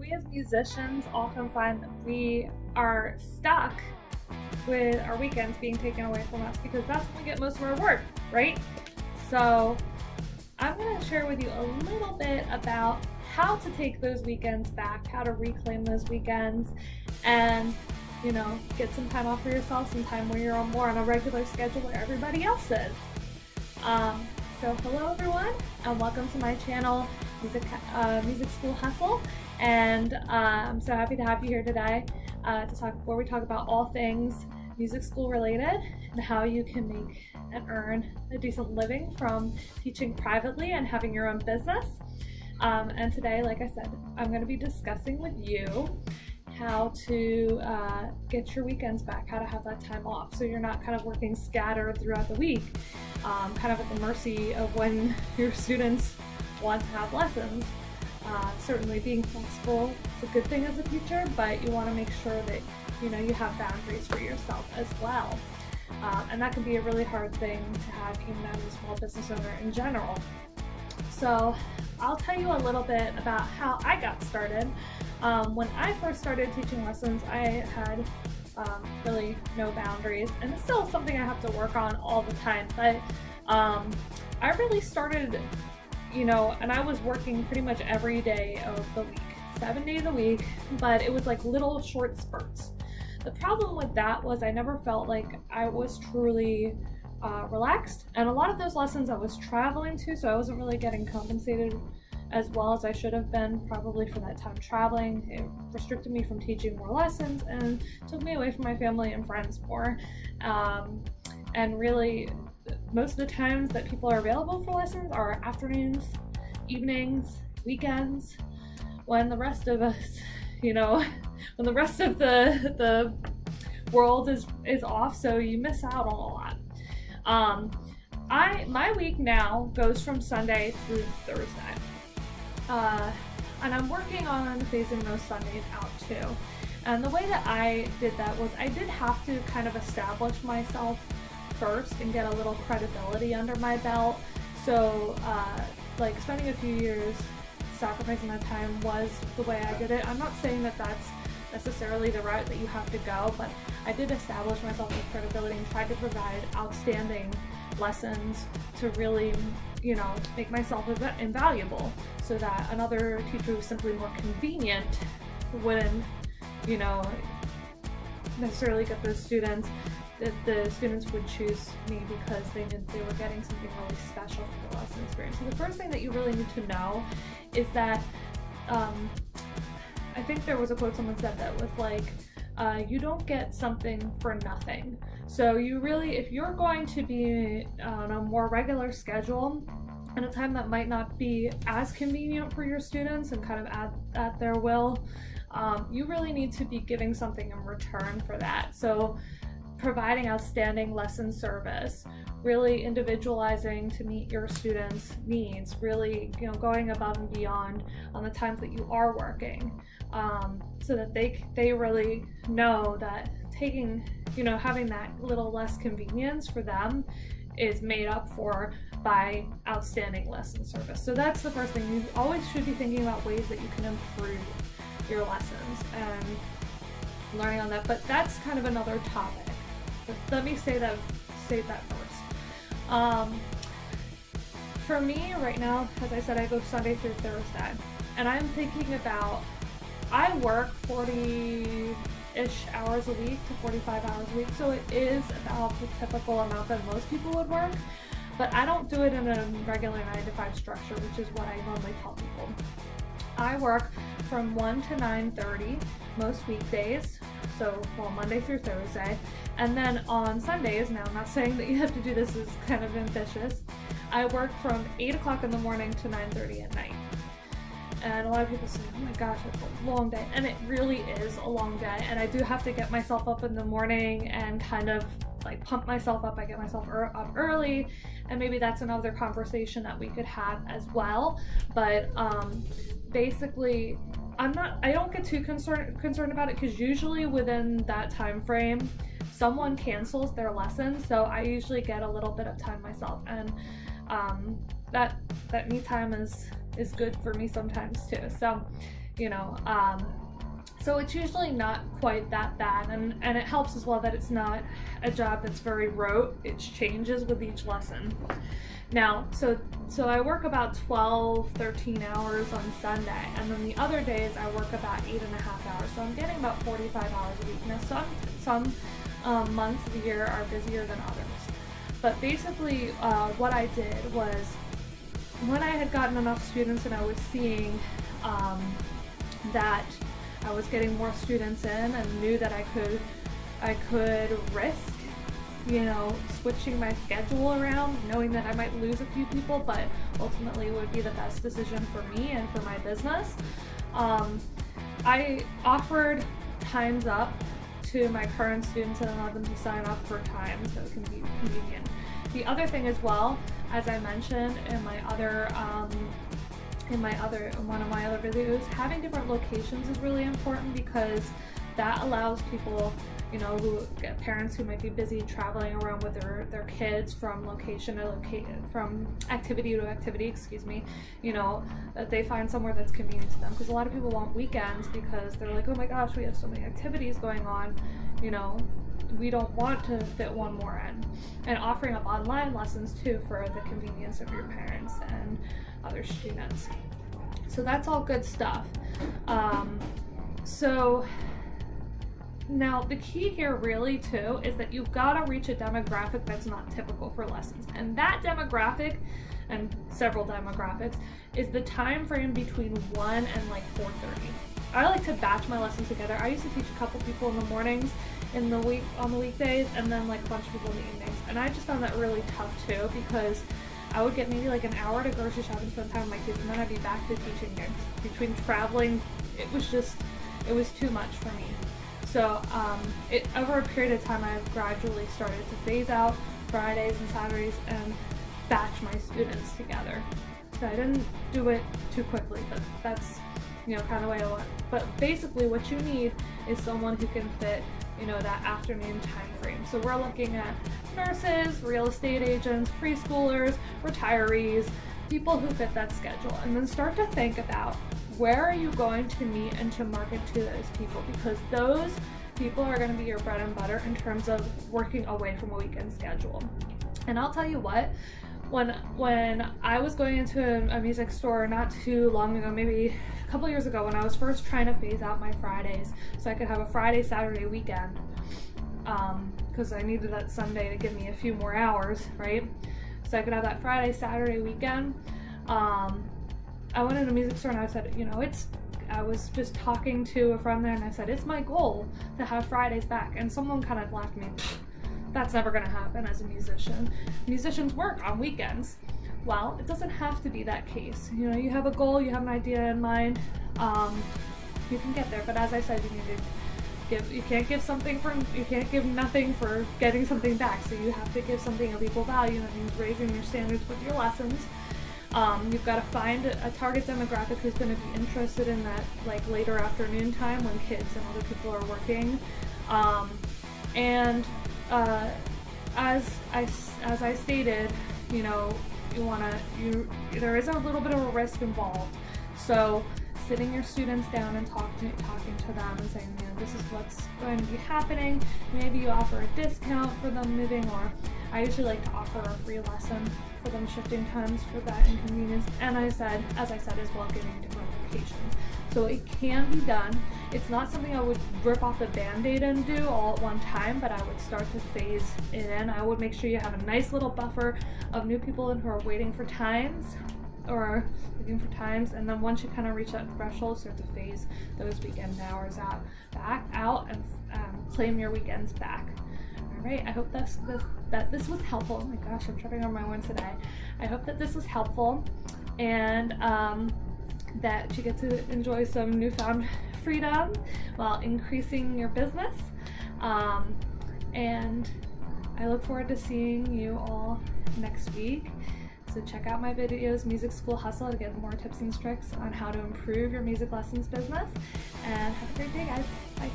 We as musicians often find that we are stuck with our weekends being taken away from us because that's when we get most of our work, right? So I'm going to share with you a little bit about how to take those weekends back, how to reclaim those weekends, and get some time off for yourself, some time where you're more on a regular schedule where everybody else is. So hello everyone, and welcome to my channel, Music School Hustle, and I'm so happy to have you here today where we talk about all things music school related and how you can make and earn a decent living from teaching privately and having your own business. And today, like I said, I'm going to be discussing with you how to get your weekends back, how to have that time off so you're not kind of working scattered throughout the week, kind of at the mercy of when your students want to have lessons. Certainly being flexible is a good thing as a teacher, but you want to make sure that you have boundaries for yourself as well. And that can be a really hard thing to have even as a small business owner in general. So I'll tell you a little bit about how I got started. When I first started teaching lessons, I had really no boundaries, and it's still something I have to work on all the time, but I really started, and I was working pretty much every day of the week, 7 days a week, but it was like little short spurts. The problem with that was I never felt like I was truly relaxed, and a lot of those lessons I was traveling to, so I wasn't really getting compensated as well as I should have been probably for that time traveling. It restricted me from teaching more lessons and took me away from my family and friends more. And really, most of the times that people are available for lessons are afternoons, evenings, weekends, when the rest of us, when the rest of the world is off, so you miss out on a lot. My week now goes from Sunday through Thursday. And I'm working on phasing those Sundays out too. And the way that I did that was I did have to kind of establish myself first and get a little credibility under my belt. So like spending a few years sacrificing that time was the way I did it. I'm not saying that that's necessarily the route that you have to go, but I did establish myself with credibility and tried to provide outstanding lessons to really make myself invaluable, so that another teacher who's simply more convenient wouldn't necessarily get those students. The students would choose me because they knew they were getting something really special from the lesson experience. So the first thing that you really need to know is that I think there was a quote someone said that was like, you don't get something for nothing. So you really, if you're going to be on a more regular schedule and a time that might not be as convenient for your students and kind of at their will, you really need to be giving something in return for that. So providing outstanding lesson service, really individualizing to meet your students' needs, really going above and beyond on the times that you are working, so that they really know that having that little less convenience for them is made up for by outstanding lesson service. So that's the first thing. You always should be thinking about ways that you can improve your lessons and learning on that, but that's kind of another topic. But let me save that first. For me right now, as I said, I go Sunday through Thursday, and I'm thinking about, I work 40-ish hours a week to 45 hours a week, so it is about the typical amount that most people would work, but I don't do it in a regular 9-to-5 structure, which is what I normally tell people. I work from 1 to 9:30 most weekdays, so Monday through Thursday, and then on Sundays, now I'm not saying that you have to do this, is kind of ambitious, I work from 8 o'clock in the morning to 9:30 at night. And a lot of people say, oh my gosh, that's a long day, and it really is a long day, and I do have to get myself up in the morning and kind of like pump myself up. I get myself up early, and maybe that's another conversation that we could have as well, but basically I don't get too concerned about it, because usually within that time frame someone cancels their lesson, so I usually get a little bit of time myself, and that me time is good for me sometimes too. So you know. So it's usually not quite that bad, and it helps as well that it's not a job that's very rote. It changes with each lesson. Now, so I work about 12, 13 hours on Sunday, and then the other days I work about 8.5 hours. So I'm getting about 45 hours a week. Now, some months of the year are busier than others. But basically, what I did was, when I had gotten enough students and I was seeing that I was getting more students in and knew that I could risk, you know, switching my schedule around, knowing that I might lose a few people, but ultimately it would be the best decision for me and for my business. I offered times up to my current students and allowed them to sign up for times so it can be convenient. The other thing as well, as I mentioned in my other one of my other videos, having different locations is really important, because that allows people, you know, parents who might be busy traveling around with their kids from location to location, from activity to activity, you know, that they find somewhere that's convenient to them. Because a lot of people want weekends because they're like, oh my gosh, we have so many activities going on, you know, we don't want to fit one more in. And offering up online lessons too for the convenience of your parents and other students. So that's all good stuff. So now the key here really too is that you've got to reach a demographic that's not typical for lessons. And that demographic, and several demographics, is the time frame between 1 and like 4:30. I like to batch my lessons together. I used to teach a couple people in the mornings in the week on the weekdays, and then like a bunch of people in the evenings. And I just found that really tough too, because I would get maybe like an hour to grocery shop and spend time with my kids, and then I'd be back to teaching again. Between traveling, it was too much for me. So over a period of time, I've gradually started to phase out Fridays and Saturdays and batch my students together. So I didn't do it too quickly, but that's, you know, kind of the way I want. But basically what you need is someone who can fit, you know, that afternoon time frame. So we're looking at nurses, real estate agents, preschoolers, retirees, people who fit that schedule. And then start to think about, where are you going to meet and to market to those people? Because those people are going to be your bread and butter in terms of working away from a weekend schedule. And I'll tell you what, when I was going into a music store not too long ago, maybe a couple years ago, when I was first trying to phase out my Fridays so I could have a Friday, Saturday weekend, because I needed that Sunday to give me a few more hours, right? So I could have that Friday, Saturday weekend. I went into a music store and I said, you know, I was just talking to a friend there and I said, it's my goal to have Fridays back. And someone kind of laughed at me. That's never going to happen as a musician. Musicians work on weekends. Well, it doesn't have to be that case. You know, you have a goal, you have an idea in mind, you can get there. But as I said, you can't give nothing for getting something back. So you have to give something of equal value. That means raising your standards with your lessons. You've got to find a target demographic who's going to be interested in that, like, later afternoon time when kids and other people are working. As I stated, you know, there is a little bit of a risk involved. So sitting your students down and talking to them and saying, you know, this is what's going to be happening. Maybe you offer a discount for them moving, or I usually like to offer a free lesson for them shifting times for that inconvenience. And as I said as well, giving different locations. So it can be done. It's not something I would rip off the Band-Aid and do all at one time, but I would start to phase it in. I would make sure you have a nice little buffer of new people in who are waiting for times, and then once you kind of reach that threshold, start to phase those weekend hours back out and claim your weekends back. All right, I hope that this was helpful. Oh my gosh, I'm tripping on my words today. I hope that this was helpful, and that you get to enjoy some newfound freedom while increasing your business. And I look forward to seeing you all next week. So check out my videos, Music School Hustle, to get more tips and tricks on how to improve your music lessons business. And have a great day, guys. Bye.